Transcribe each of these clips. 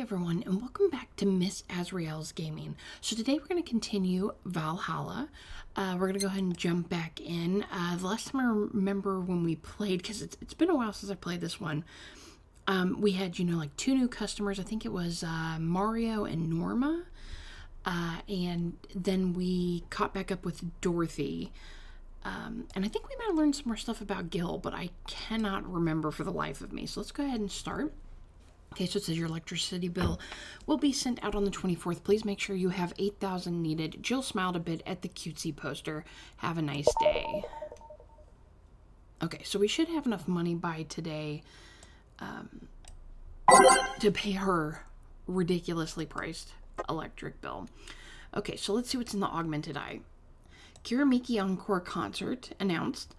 everyone, and welcome back to Miss Azrael's Gaming. So today we're going to continue Valhalla. We're going to go ahead and jump back in. The last time I remember when we played, because it's been a while since I played this one, we had, like 2 new customers. I think it was Mario and Norma. And then we caught back up with Dorothy. And I think we might have learned some more stuff about Gil, but I cannot remember for the life of me. So let's go ahead and start. Okay, so it says your electricity bill will be sent out on the 24th. Please make sure you have 8,000 needed. Jill smiled a bit at the cutesy poster. Have a nice day. Okay, so we should have enough money by today to pay her ridiculously priced electric bill. Okay, so let's see what's in the augmented eye. Kiramiki Encore Concert announced.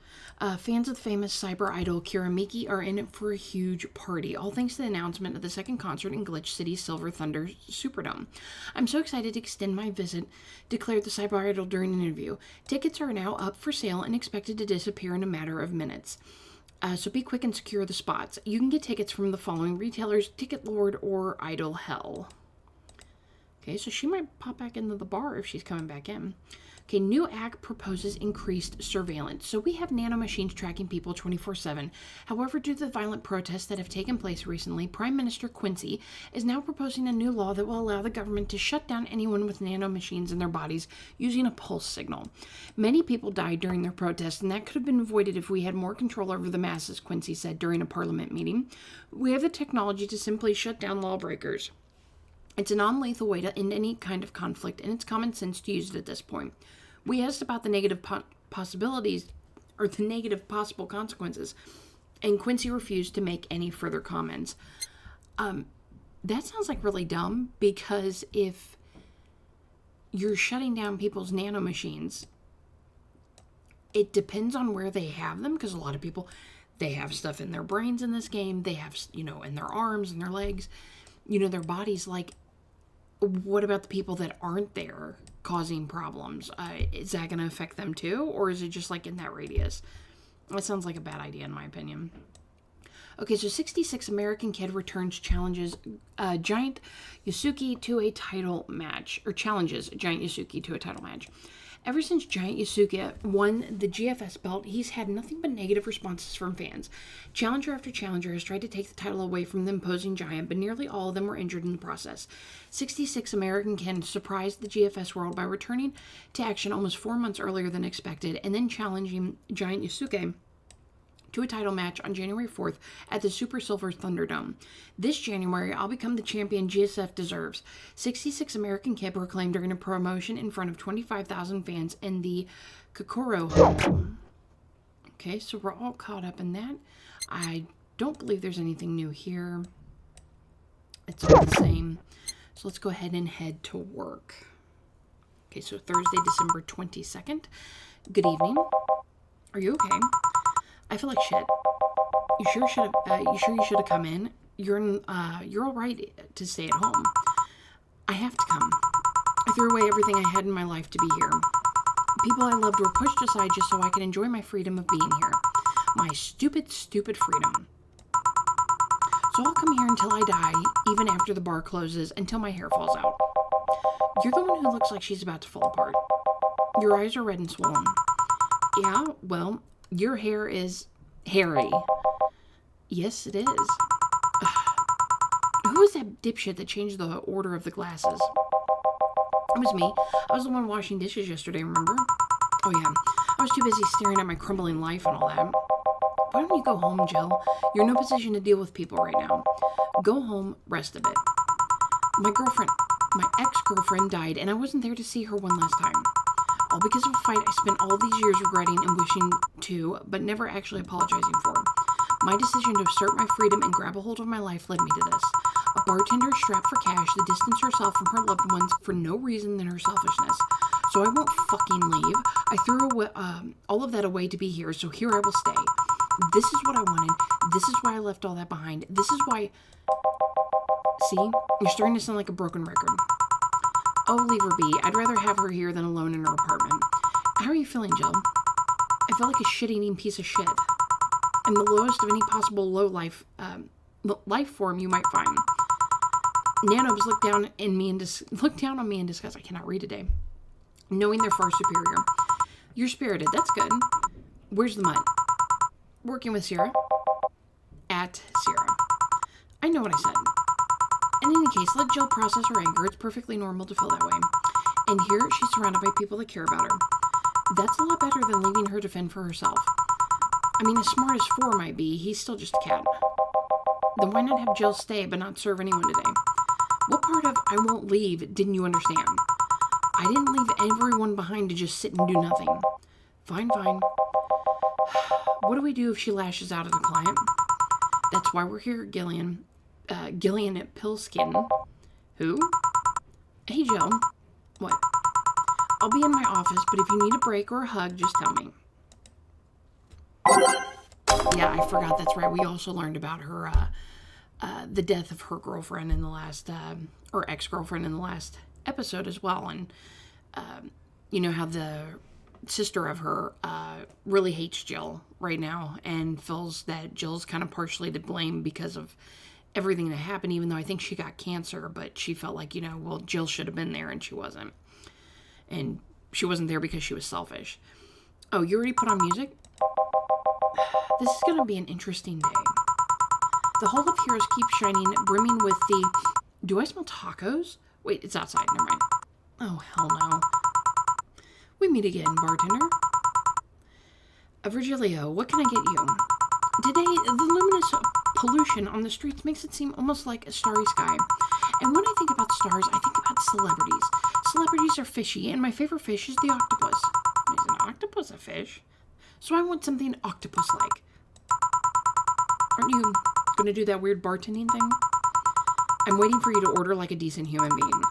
Fans of the famous cyber idol Kiramiki are in for a huge party, all thanks to the announcement of the second concert in Glitch City's Silver Thunder Superdome. I'm so excited to extend my visit, declared the cyber idol during an interview. Tickets are now up for sale and expected to disappear in a matter of minutes. So be quick and secure the spots. You can get tickets from the following retailers: Ticket Lord or Idol Hell. Okay, so she might pop back into the bar if she's coming back in. Okay, new act proposes increased surveillance. So we have nanomachines tracking people 24/7. However, due to the violent protests that have taken place recently, Prime Minister Quincy is now proposing a new law that will allow the government to shut down anyone with nanomachines in their bodies using a pulse signal. Many people died during their protests, and that could have been avoided if we had more control over the masses, Quincy said during a parliament meeting. We have the technology to simply shut down lawbreakers. It's a non-lethal way to end any kind of conflict, and it's common sense to use it at this point. We asked about the negative possibilities, or the negative possible consequences, and Quincy refused to make any further comments. That sounds like really dumb, because if you're shutting down people's nanomachines, it depends on where they have them, because a lot of people, they have stuff in their brains in this game, they have, in their arms and their legs, their bodies. Like, what about the people that aren't there causing problems? Is that going to affect them too? Or is it just like in that radius? That sounds like a bad idea in my opinion. Okay, so 66 American kid returns challenges Giant Yasuki to a title match. Or challenges Giant Yasuki to a title match. Ever since Giant Yasuki won the GFS belt, he's had nothing but negative responses from fans. Challenger after challenger has tried to take the title away from the imposing Giant, but nearly all of them were injured in the process. 66 American Ken surprised the GFS world by returning to action almost 4 months earlier than expected, and then challenging Giant Yasuke to a title match on January 4th at the Super Silver Thunderdome. This January, I'll become the champion GSF deserves. 66 American Kid proclaimed during a promotion in front of 25,000 fans in the Kokoro Hall. Okay, so we're all caught up in that. I don't believe there's anything new here. It's all the same. So let's go ahead and head to work. Okay, so Thursday, December 22nd. Good evening. Are you okay? I feel like shit. You sure you should have come in? You're all right to stay at home. I have to come. I threw away everything I had in my life to be here. People I loved were pushed aside just so I could enjoy my freedom of being here. My stupid, stupid freedom. So I'll come here until I die, even after the bar closes, until my hair falls out. You're the one who looks like she's about to fall apart. Your eyes are red and swollen. Yeah, well, your hair is hairy. Yes, it is. Who was that dipshit that changed the order of the glasses? It was me. I was the one washing dishes yesterday, remember? Oh yeah, I was too busy staring at my crumbling life and all that. Why don't you go home, Jill? You're in no position to deal with people right now. Go home, rest a bit. My ex-girlfriend died, and I wasn't there to see her one last time. All because of a fight I spent all these years regretting and wishing to, but never actually apologizing for. My decision to assert my freedom and grab a hold of my life led me to this. A bartender strapped for cash to distance herself from her loved ones for no reason than her selfishness. So I won't fucking leave. I threw away, all of that away to be here, so here I will stay. This is what I wanted. This is why I left all that behind. This is why... See? You're starting to sound like a broken record. Oh, leave her be. I'd rather have her here than alone in her apartment. How are you feeling, Jill? I feel like a shit-eating piece of shit. I'm the lowest of any possible low life form you might find. Nanobes look down on me in disgust. I cannot read today. Knowing they're far superior. You're spirited. That's good. Where's the mud? Working with Sierra. At Sierra. I know what I said. In any case, let Jill process her anger. It's perfectly normal to feel that way. And here, she's surrounded by people that care about her. That's a lot better than leaving her to fend for herself. I mean, as smart as 4 might be, he's still just a cat. Then why not have Jill stay but not serve anyone today? What part of I won't leave didn't you understand? I didn't leave everyone behind to just sit and do nothing. Fine, fine. What do we do if she lashes out at the client? That's why we're here, Gillian. Gillian at Pillskin. Who? Hey, Jill. What? I'll be in my office, but if you need a break or a hug, just tell me. Yeah, I forgot. That's right. We also learned about her, the death of her girlfriend in the last, or ex-girlfriend in the last episode as well. And, you know how the sister of her really hates Jill right now and feels that Jill's kind of partially to blame because of everything that happened, even though I think she got cancer, but she felt like, well, Jill should have been there and she wasn't. And she wasn't there because she was selfish. Oh, you already put on music? This is going to be an interesting day. The Hall of Heroes keeps shining, brimming with the... Do I smell tacos? Wait, it's outside. Never mind. Oh, hell no. We meet again, bartender. Virgilio, what can I get you? Today, the luminous pollution on the streets makes it seem almost like a starry sky. And when I think about stars, I think about celebrities. Celebrities are fishy, and my favorite fish is the octopus. Is an octopus a fish? So I want something octopus-like. Aren't you going to do that weird bartending thing? I'm waiting for you to order like a decent human being.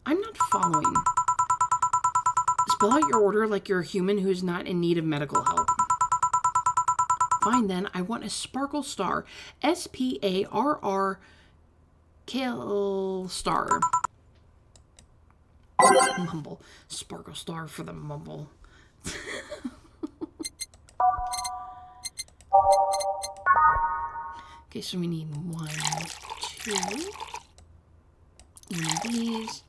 I'm not following. Spell out your order like you're a human who is not in need of medical help. Fine then, I want a sparkle star. S-P-A-R-R Kale star. Mumble. Sparkle star for the mumble. Okay, so we need 1, 2. One of these.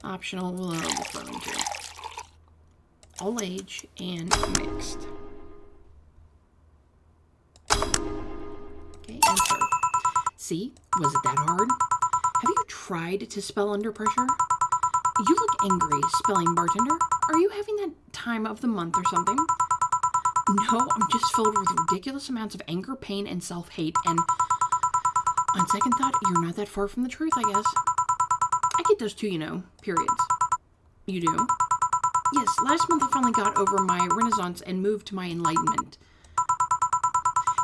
Optional, we'll refer them to. All age and mixed. Okay, and serve. See? Was it that hard? Have you tried to spell under pressure? You look angry, spelling bartender. Are you having that time of the month or something? No, I'm just filled with ridiculous amounts of anger, pain, and self-hate, and on second thought, you're not that far from the truth, I guess. I get those too, periods. You do? Yes, last month I finally got over my renaissance and moved to my enlightenment.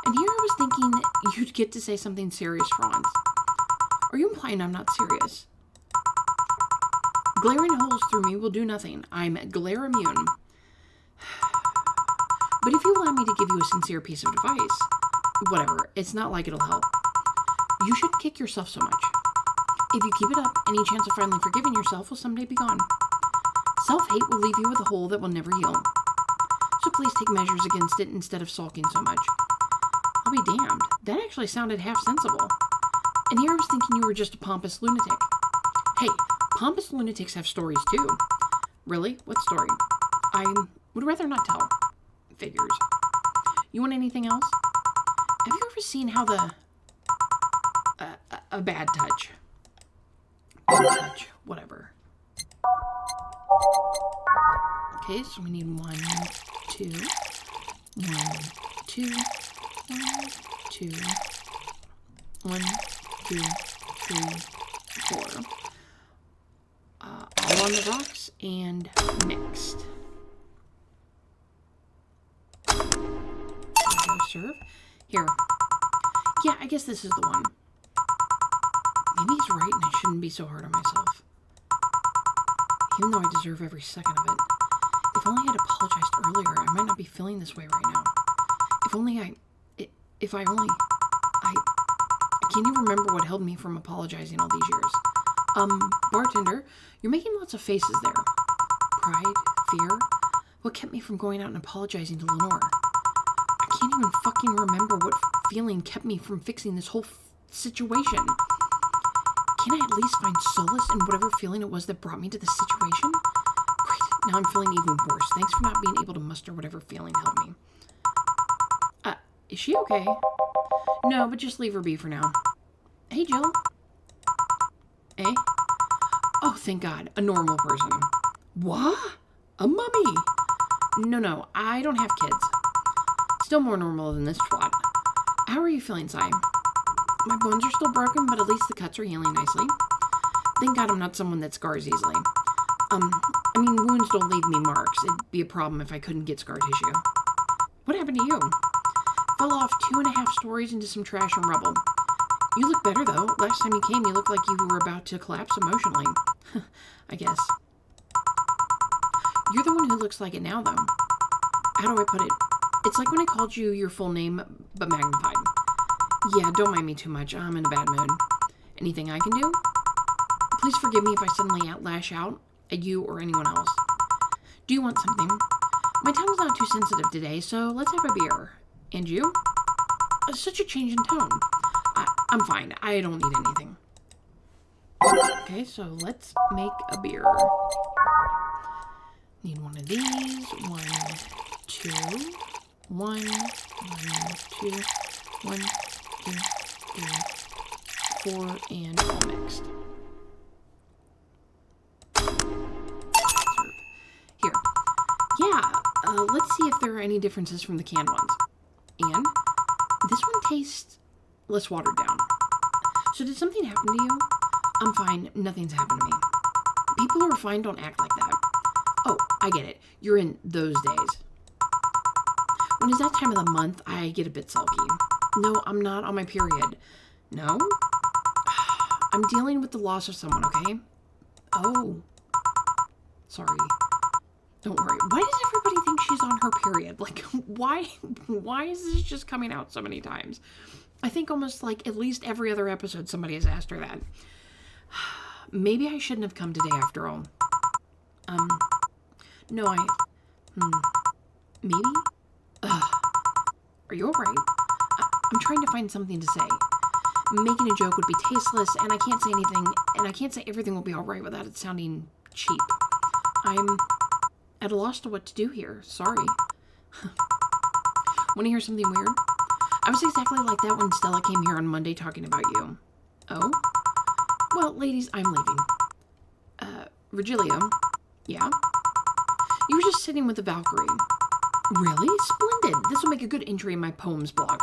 And here I was thinking you'd get to say something serious for once. Are you implying I'm not serious? Glaring holes through me will do nothing. I'm glare immune. But if you allow me to give you a sincere piece of advice, whatever, it's not like it'll help. You shouldn't kick yourself so much. If you keep it up, any chance of finally forgiving yourself will someday be gone. Self-hate will leave you with a hole that will never heal. So please take measures against it instead of sulking so much. I'll be damned. That actually sounded half sensible. And here I was thinking you were just a pompous lunatic. Hey, pompous lunatics have stories too. Really? What story? I would rather not tell. Figures. You want anything else? Have you ever seen how a bad touch? Bad touch. Whatever. Okay, so we need 1, 2, 1, 2, 1, 2, 1, 2, 3, 4. All on the rocks and mixed. Go serve. Here. Yeah, I guess this is the one. Maybe he's right and I shouldn't be so hard on myself. Even though I deserve every second of it. If only I had apologized earlier, I might not be feeling this way right now. If I can't even remember what held me from apologizing all these years. Bartender, you're making lots of faces there. Pride? Fear? What kept me from going out and apologizing to Lenore? I can't even fucking remember what feeling kept me from fixing this whole situation. Can I at least find solace in whatever feeling it was that brought me to this situation? Great, now I'm feeling even worse. Thanks for not being able to muster whatever feeling held me. Is she okay? No, but just leave her be for now. Hey, Jill. Eh? Oh, thank God, a normal person. What? A mummy? No, I don't have kids. Still more normal than this twat. How are you feeling, Sai? My bones are still broken, but at least the cuts are healing nicely. Thank God I'm not someone that scars easily. Wounds don't leave me marks. It'd be a problem if I couldn't get scar tissue. What happened to you? Fell off 2.5 stories into some trash and rubble. You look better, though. Last time you came, you looked like you were about to collapse emotionally. I guess. You're the one who looks like it now, though. How do I put it? It's like when I called you your full name, but magnified. Yeah, don't mind me too much. I'm in a bad mood. Anything I can do? Please forgive me if I suddenly lash out at you or anyone else. Do you want something? My tongue's not too sensitive today, so let's have a beer. And you? Such a change in tone. I'm fine. I don't need anything. Okay, so let's make a beer. Need one of these. 1, 2. 1, 2. 1, 2, 3, 4, and all mixed. Here. Yeah, let's see if there are any differences from the canned ones. And this one tastes less watered down. So did something happen to you? I'm fine. Nothing's happened to me. People who are fine don't act like that. Oh, I get it. You're in those days. When it's that time of the month, I get a bit sulky. No, I'm not on my period. No? I'm dealing with the loss of someone, okay? Oh. Sorry. Don't worry. Why does everybody think she's on her period? Like, why is this just coming out so many times? I think almost like at least every other episode somebody has asked her that. Maybe I shouldn't have come today after all. No, maybe? Are you alright? I'm trying to find something to say. Making a joke would be tasteless, and I can't say anything, and I can't say everything will be alright without it sounding cheap. I'm at a loss to what to do here. Sorry. Want to hear something weird? I was exactly like that when Stella came here on Monday talking about you. Oh? Well, ladies, I'm leaving. Virgilio? Yeah? You were just sitting with the Valkyrie. Really? Splendid. This will make a good entry in my poems blog.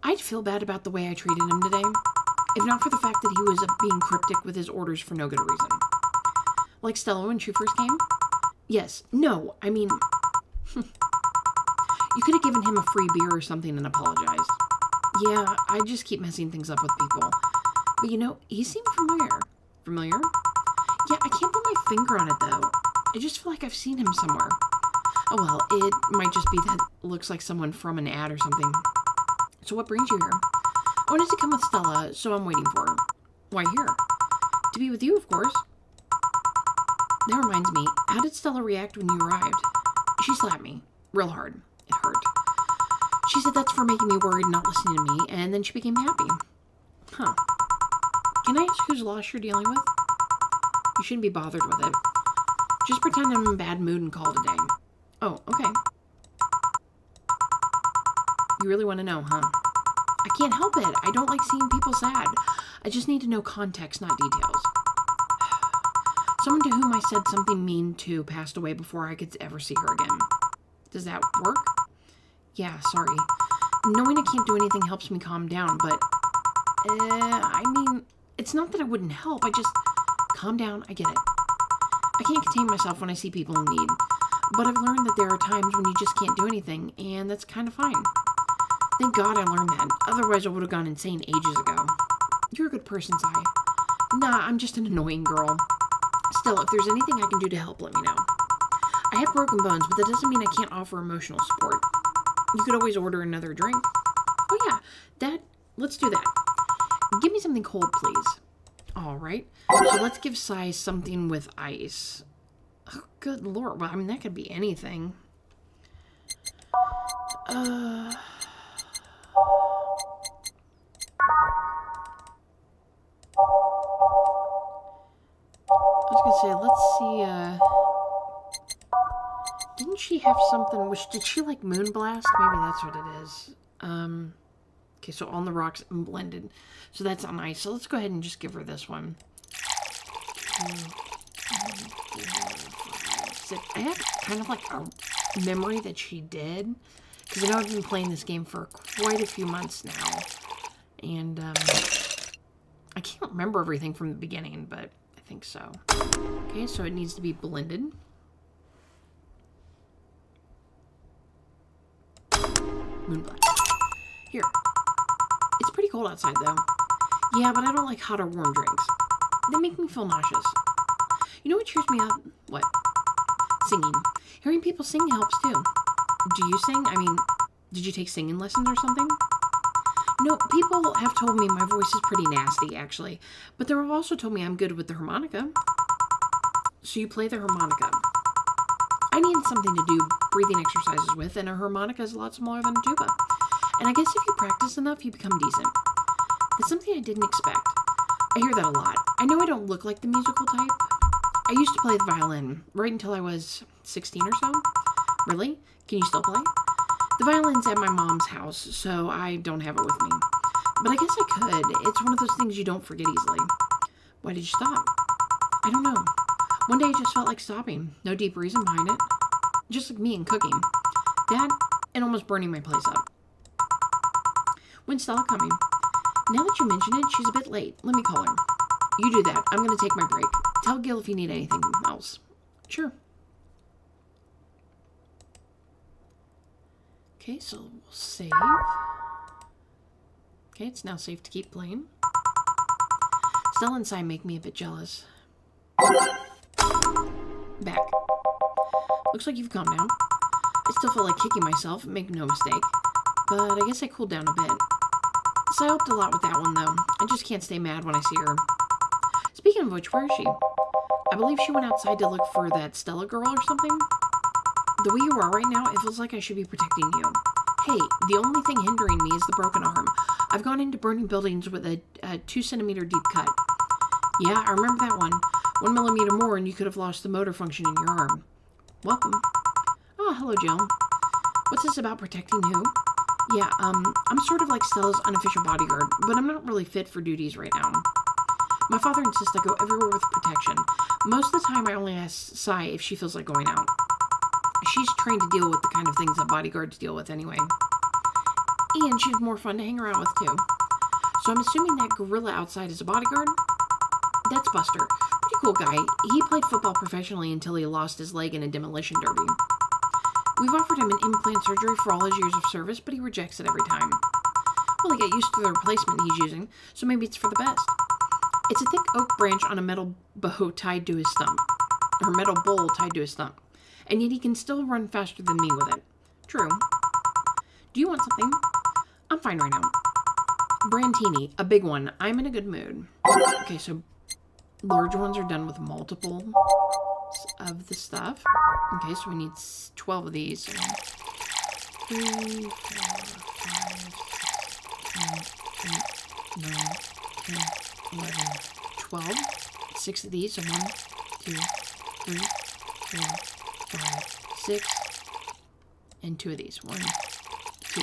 I'd feel bad about the way I treated him today, if not for the fact that he was being cryptic with his orders for no good reason. Like Stella when she first came? Yes. No, I mean... You could have given him a free beer or something and apologized. Yeah, I just keep messing things up with people. But you know, he seemed familiar. Familiar? Yeah, I can't put my finger on it though. I just feel like I've seen him somewhere. Oh well, it might just be that looks like someone from an ad or something. So what brings you here? I wanted to come with Stella, so I'm waiting for her. Why here? To be with you, of course. That reminds me, how did Stella react when you arrived? She slapped me. Real hard. It hurt. She said that's for making me worried and not listening to me, and then she became happy. Huh. Can I ask whose loss you're dealing with? You shouldn't be bothered with it. Just pretend I'm in a bad mood and call it a day. Oh, okay. You really want to know, huh? I can't help it. I don't like seeing people sad. I just need to know context, not details. Someone to whom I said something mean to passed away before I could ever see her again. Does that work? Yeah, sorry. Knowing I can't do anything helps me calm down, but... it's not that I wouldn't help. I just... Calm down, I get it. I can't contain myself when I see people in need. But I've learned that there are times when you just can't do anything, and that's kind of fine. Thank God I learned that. Otherwise I would have gone insane ages ago. You're a good person, Sai. Nah, I'm just an annoying girl. Still, if there's anything I can do to help, let me know. I have broken bones, but that doesn't mean I can't offer emotional support. You could always order another drink. Oh yeah, let's do that. Give me something cold, please. Alright, so let's give Sai something with ice. Oh, good lord, well, I mean, that could be anything. was gonna say, let's see, didn't she have something, did she like Moonblast? Maybe that's what it is. Okay, so on the rocks and blended. So that's on ice. So let's go ahead and just give her this one. 2, 3, 4, 5, 6. I have kind of like a memory that she did. Because I know I've been playing this game for quite a few months now. And I can't remember everything from the beginning, but I think so. Okay, so it needs to be blended. Moonblast. Here. It's pretty cold outside, though. Yeah, but I don't like hot or warm drinks. They make me feel nauseous. You know what cheers me up? What? Singing. Hearing people sing helps, too. Do you sing? I mean, did you take singing lessons or something? No, people have told me my voice is pretty nasty, actually. But they've also told me I'm good with the harmonica. So you play the harmonica. I needed something to do breathing exercises with, and a harmonica is a lot smaller than a tuba. And I guess if you practice enough, you become decent. That's something I didn't expect. I hear that a lot. I know I don't look like the musical type. I used to play the violin right until I was 16 or so. Really? Can you still play? The violin's at my mom's house, so I don't have it with me. But I guess I could. It's one of those things you don't forget easily. Why did you stop? I don't know. One day I just felt like stopping. No deep reason behind it. Just like me and cooking. That and almost burning my place up. When's Stella coming? Now that you mention it, she's a bit late. Let me call her. You do that. I'm going to take my break. Tell Gil if you need anything else. Sure. Okay, so we'll save. Okay, it's now safe to keep playing. Stella and Cy make me a bit jealous. Back. Looks like you've calmed down. I still feel like kicking myself, make no mistake. But I guess I cooled down a bit. Cy helped a lot with that one, though. I just can't stay mad when I see her. Speaking of which, where is she? I believe she went outside to look for that Stella girl or something. The way you are right now, it feels like I should be protecting you. Hey, the only thing hindering me is the broken arm. I've gone into burning buildings with a 2-centimeter deep cut. Yeah, I remember that one. 1 millimeter more and you could have lost the motor function in your arm. Welcome. Oh, hello, Jill. What's this about protecting who? Yeah, I'm sort of like Stella's unofficial bodyguard, but I'm not really fit for duties right now. My father insists I go everywhere with protection. Most of the time, I only ask Cy if she feels like going out. She's trained to deal with the kind of things that bodyguards deal with anyway. And she's more fun to hang around with, too. So I'm assuming that gorilla outside is a bodyguard? That's Buster. Pretty cool guy. He played football professionally until he lost his leg in a demolition derby. We've offered him an implant surgery for all his years of service, but he rejects it every time. Well, he got used to the replacement he's using, so maybe it's for the best. It's a thick oak branch on a metal bow tied to his stump. Or metal bowl tied to his stump. And yet he can still run faster than me with it. True. Do you want something? I'm fine right now. Brandini, a big one. I'm in a good mood. Okay, so large ones are done with multiple of the stuff. Okay, so we need 12 of these. 3, 4, 5, 6, 7, 8, 9, 10, 11, 12. 6 of these. So 1, 2, 3, 4, 5, 6. And 2 of these. 1, 2.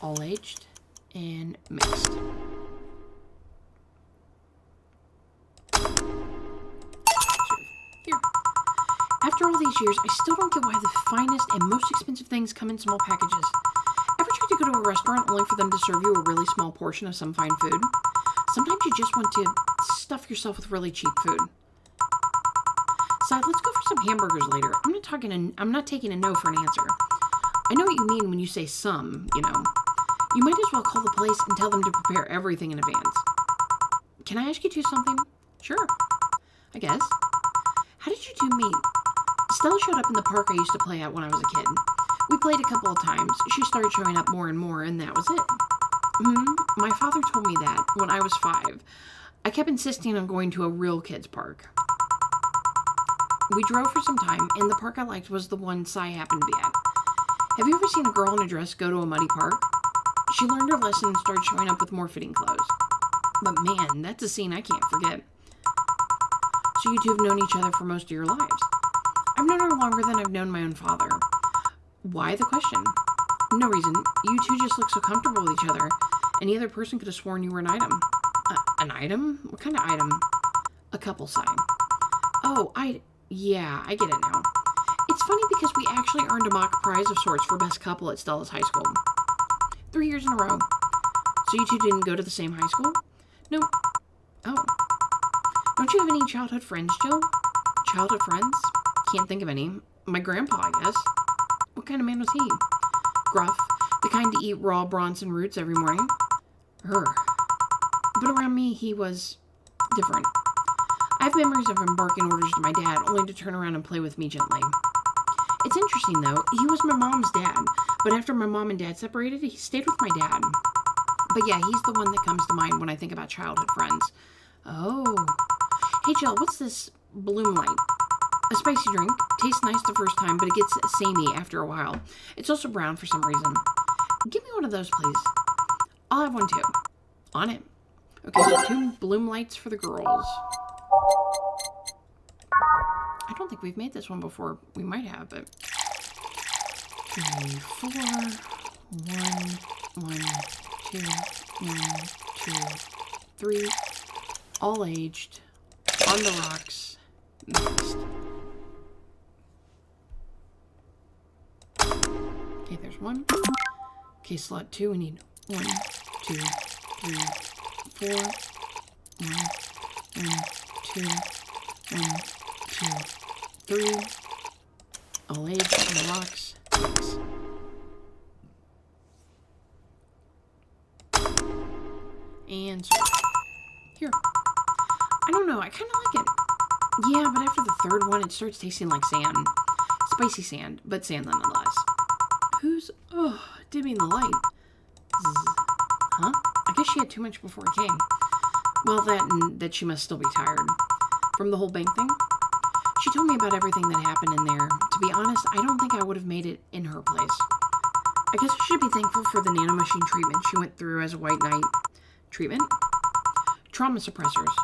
All aged and mixed. Here. After all these years, I still don't get why the finest and most expensive things come in small packages. Ever tried to go to a restaurant only for them to serve you a really small portion of some fine food? Sometimes you just want to stuff yourself with really cheap food. Side, let's go for some hamburgers later. I'm not taking a no for an answer. I know what you mean when you say some, you know. You might as well call the place and tell them to prepare everything in advance. Can I ask you to do something? Sure. I guess. How did you two meet? Stella showed up in the park I used to play at when I was a kid. We played a couple of times. She started showing up more and more, and that was it. My father told me that when I was 5. I kept insisting on going to a real kids' park. We drove for some time, and the park I liked was the one Cy happened to be at. Have you ever seen a girl in a dress go to a muddy park? She learned her lesson and started showing up with more fitting clothes. But man, that's a scene I can't forget. So So you two have known each other for most of your lives. I've known her longer than I've known my own father. Why the question? No reason. You two just look so comfortable with each other. Any other person could have sworn you were an item. An item? What kind of item? A couple sign. Oh, yeah, I get it now. It's funny because we actually earned a mock prize of sorts for best couple at Stella's high school. 3 years in a row. So you two didn't go to the same high school? No. Oh. Don't you have any childhood friends, Jill? Childhood friends? Can't think of any. My grandpa, I guess. What kind of man was he? Gruff. The kind to eat raw Bronson roots every morning. But around me, he was different. I have memories of him barking orders to my dad, only to turn around and play with me gently. It's interesting, though. He was my mom's dad, but after my mom and dad separated, he stayed with my dad. But yeah, he's the one that comes to mind when I think about childhood friends. Oh. Hey, Jill, what's this Bloom Light? A spicy drink. Tastes nice the first time, but it gets samey after a while. It's also brown for some reason. Give me one of those, please. I'll have one, too. On it. Okay, so 2 Bloom Lights for the girls. I don't think we've made this one before. We might have, but... 3, 4... 1, 2, 1, 2, 3. All aged. On the rocks. Mixed. Okay, there's 1. Okay, slot 2. We need 1, 2, 3, 4. 1, 2, 1, 2, 3. All aged on the rocks. Mix. And so, here. I don't know, I kind of like it. Yeah, but after the 3rd one, it starts tasting like sand. Spicy sand, but sand nonetheless. Who's, dimming the light? Zzz. Huh? I guess she had too much before I came. Well, that and that she must still be tired. From the whole bank thing? She told me about everything that happened in there. To be honest, I don't think I would have made it in her place. I guess I should be thankful for the nanomachine treatment she went through as a White Knight. Treatment? Trauma suppressors.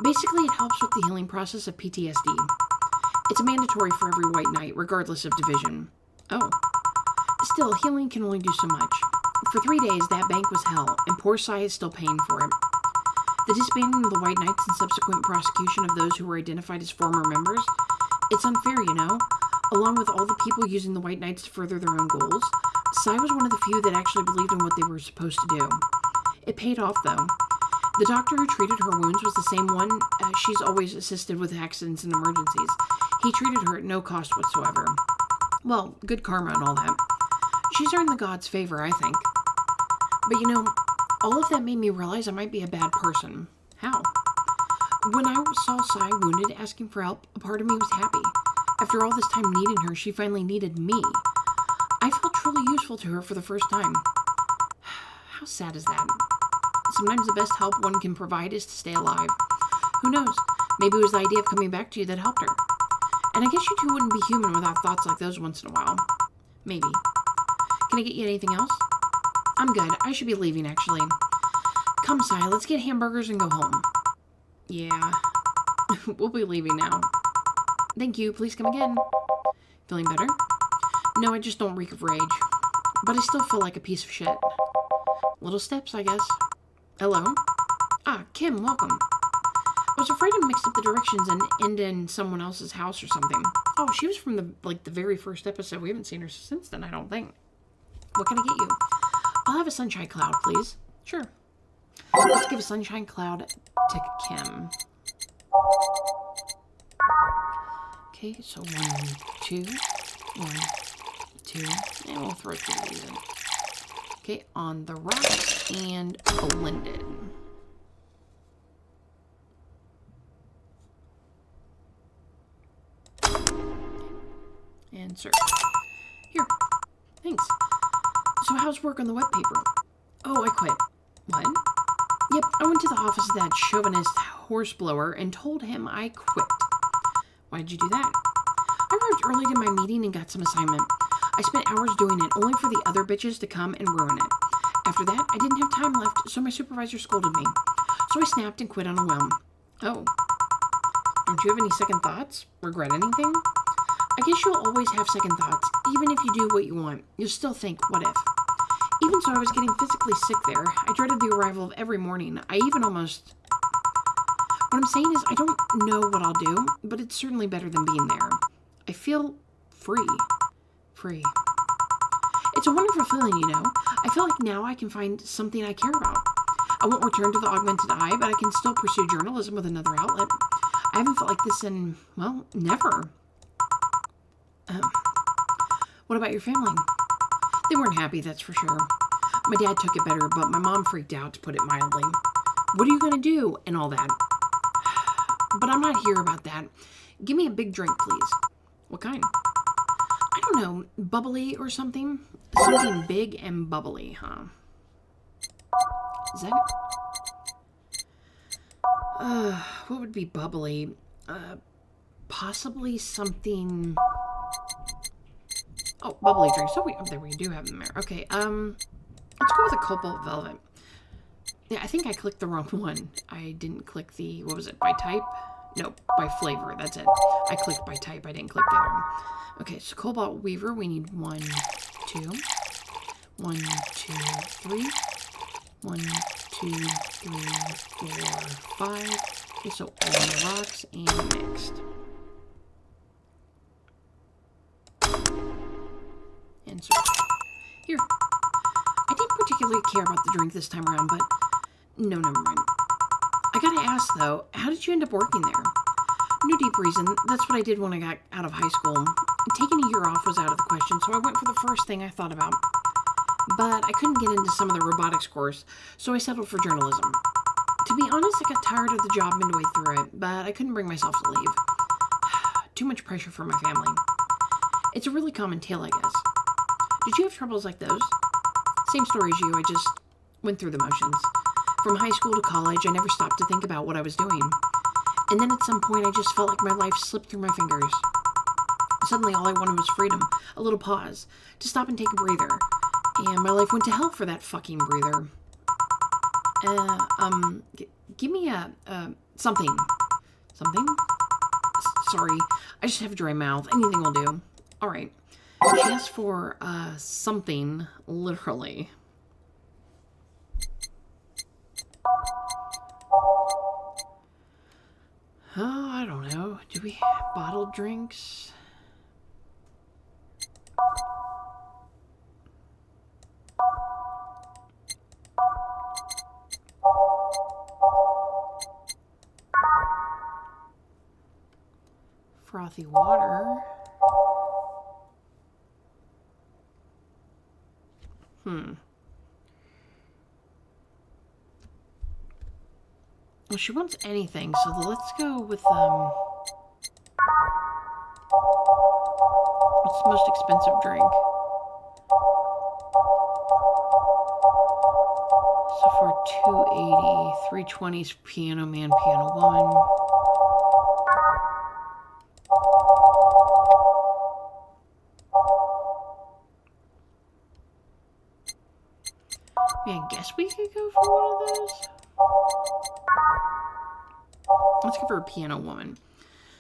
Basically, it helps with the healing process of PTSD. It's mandatory for every White Knight, regardless of division. Oh. Still, healing can only do so much. For 3 days, that bank was hell, and poor Sai is still paying for it. The disbanding of the White Knights and subsequent prosecution of those who were identified as former members, it's unfair, you know? Along with all the people using the White Knights to further their own goals, Sai was one of the few that actually believed in what they were supposed to do. It paid off, though. The doctor who treated her wounds was the same one she's always assisted with accidents and emergencies. He treated her at no cost whatsoever. Well, good karma and all that. She's earned the gods' favor, I think. But you know, all of that made me realize I might be a bad person. How? When I saw Sai wounded, asking for help, a part of me was happy. After all this time needing her, she finally needed me. I felt truly useful to her for the first time. How sad is that? Sometimes the best help one can provide is to stay alive. Who knows? Maybe it was the idea of coming back to you that helped her. And I guess you two wouldn't be human without thoughts like those once in a while. Maybe. Can I get you anything else? I'm good. I should be leaving, actually. Come, Sai, let's get hamburgers and go home. Yeah. We'll be leaving now. Thank you. Please come again. Feeling better? No, I just don't reek of rage. But I still feel like a piece of shit. Little steps, I guess. Hello? Ah, Kim, welcome. I was afraid I mixed up the directions and ended in someone else's house or something. Oh, she was from the very first episode. We haven't seen her since then, I don't think. What can I get you? I'll have a sunshine cloud, please. Sure. Let's give a sunshine cloud to Kim. Okay, so 1, 2, 1, 2, and we'll throw 2 of these in. Okay, on the rocks and blended. And serve. Here. Thanks. So how's work on the wet paper? Oh, I quit. What? Yep, I went to the office of that chauvinist horseblower and told him I quit. Why did you do that? I arrived early to my meeting and got some assignment. I spent hours doing it, only for the other bitches to come and ruin it. After that, I didn't have time left, so my supervisor scolded me. So I snapped and quit on a whim. Oh. Don't you have any second thoughts? Regret anything? I guess you'll always have second thoughts. Even if you do what you want, you'll still think, what if? Even so, I was getting physically sick there. I dreaded the arrival of every morning. I even almost... What I'm saying is, I don't know what I'll do, but it's certainly better than being there. I feel free. Free. It's a wonderful feeling, you know. I feel like now I can find something I care about. I won't return to the augmented eye, but I can still pursue journalism with another outlet. I haven't felt like this in, well, never. What about your family? They weren't happy, that's for sure. My dad took it better, but my mom freaked out, to put it mildly. What are you going to do? And all that. But I'm not here about that. Give me a big drink, please. What kind? I don't know, bubbly or something? Something big and bubbly, huh? Is that... what would be bubbly? Possibly something... Oh, bubbly drinks. So there we do have them there. Okay, let's go with a cobalt velvet. Yeah, I think I clicked the wrong one. I didn't click the, what was it, by type? No, by flavor, that's it. I clicked by type, I didn't click the other one. Okay, so cobalt weaver, we need 1, 2. 1, 2, 3. 1, 2, 3, 4, 5. Okay, so all on the rocks and mixed. And so, here. I didn't particularly care about the drink this time around, but no, never mind. I gotta ask, though, how did you end up working there? No deep reason. That's what I did when I got out of high school. Taking a year off was out of the question, so I went for the first thing I thought about. But I couldn't get into some of the robotics course, so I settled for journalism. To be honest, I got tired of the job midway through it, but I couldn't bring myself to leave. Too much pressure for my family. It's a really common tale, I guess. Did you have troubles like those? Same story as you, I just went through the motions. From high school to college, I never stopped to think about what I was doing. And then at some point, I just felt like my life slipped through my fingers. Suddenly, all I wanted was freedom, a little pause, to stop and take a breather. And my life went to hell for that fucking breather. Give me a, something. Something? Sorry, I just have a dry mouth. Anything will do. Alright. She asked for, something, literally. Oh, I don't know. Do we have bottled drinks? Frothy water. Well, she wants anything, so let's go with, what's the most expensive drink? So for $2.80, $3.20's Piano Man, Piano Woman. Yeah, I guess we could go for one of those. Let's go for a Piano Woman.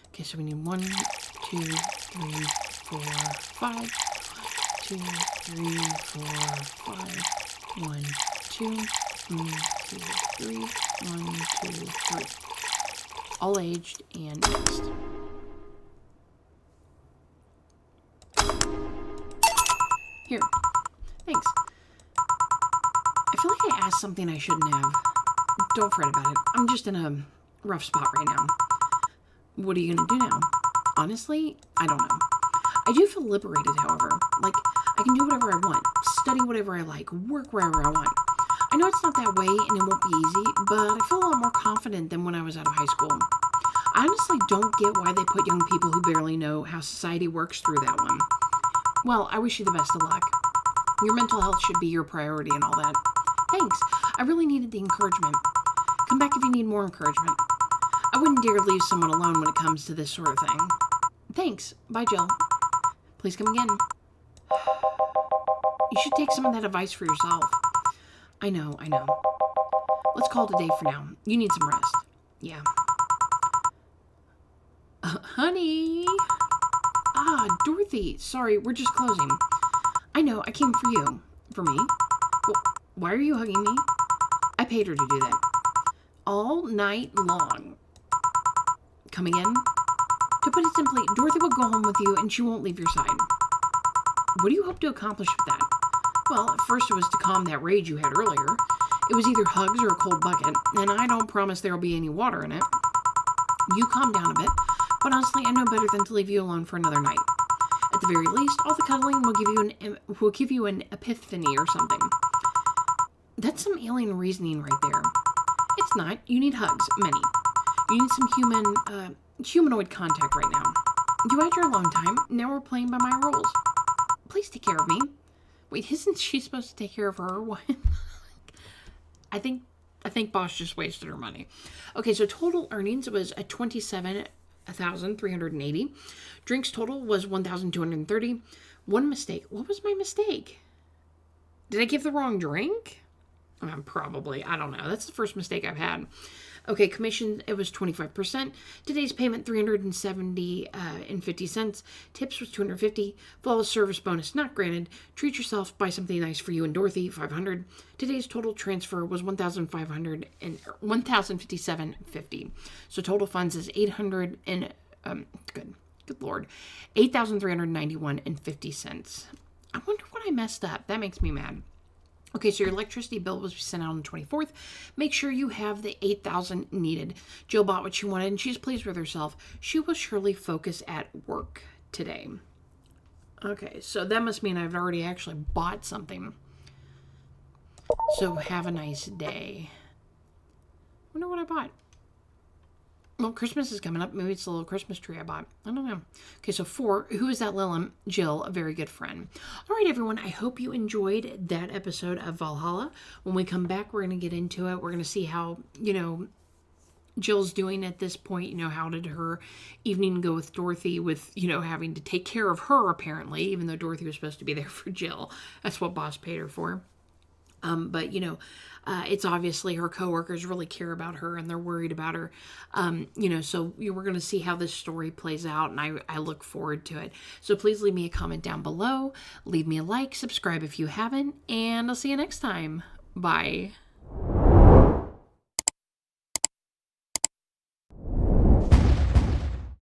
Okay, so we need 1, 2, 3, 4, 5. 2, 3, 4, 5. 1, 2, 3, 1, 2, 3. All aged and mixed. Here. Thanks. I feel like I asked something I shouldn't have. Don't fret about it. I'm just in a rough spot right now. What are you gonna do now? Honestly, I don't know. I do feel liberated, however. Like, I can do whatever I want, study whatever I like, work wherever I want. I know it's not that way and it won't be easy, but I feel a lot more confident than when I was out of high school. I honestly don't get why they put young people who barely know how society works through that one. Well, I wish you the best of luck. Your mental health should be your priority and all that. Thanks. I really needed the encouragement. Come back if you need more encouragement. I wouldn't dare leave someone alone when it comes to this sort of thing. Thanks. Bye, Jill. Please come again. You should take some of that advice for yourself. I know. Let's call it a day for now. You need some rest. Yeah. Honey. Dorothy. Sorry, we're just closing. I know, I came for you. For me? Well, why are you hugging me? I paid her to do that. All night long. Coming in? To put it simply, Dorothy will go home with you and she won't leave your side. What do you hope to accomplish with that? Well, at first it was to calm that rage you had earlier. It was either hugs or a cold bucket, and I don't promise there'll be any water in it. You calm down a bit, but honestly, I know better than to leave you alone for another night. At the very least, all the cuddling will give you an epiphany or something. That's some alien reasoning right there. It's not. You need hugs, many. You need some humanoid contact right now. You had your alone time. Now we're playing by my rules. Please take care of me. Wait, isn't she supposed to take care of her? What? I think Boss just wasted her money. Okay, so total earnings was at 27,380. Drinks total was 1,230. One mistake. What was my mistake? Did I give the wrong drink? Probably. I don't know. That's the first mistake I've had. Okay, commission, it was 25%. Today's payment, $370 and 50 cents. Tips was $250. Flawless service bonus not granted. Treat yourself, buy something nice for you and Dorothy, $500. Today's total transfer was $1,057.50. So total funds is $800 and good Lord, $8,391 and 50 cents. I wonder what I messed up. That makes me mad. Okay, so your electricity bill was sent out on the 24th. Make sure you have the $8,000 needed. Jill bought what she wanted, and she's pleased with herself. She will surely focus at work today. Okay, so that must mean I've already actually bought something. So have a nice day. Wonder what I bought. Well, Christmas is coming up. Maybe it's a little Christmas tree I bought. I don't know. Okay, so 4. Who is that Lilum? Jill, a very good friend. All right, everyone. I hope you enjoyed that episode of Valhalla. When we come back, we're going to get into it. We're going to see how, Jill's doing at this point. How did her evening go with Dorothy with, having to take care of her, apparently, even though Dorothy was supposed to be there for Jill. That's what Boss paid her for. But it's obviously her coworkers really care about her and they're worried about her. So we're going to see how this story plays out, and I look forward to it. So please leave me a comment down below. Leave me a like, subscribe if you haven't, and I'll see you next time. Bye.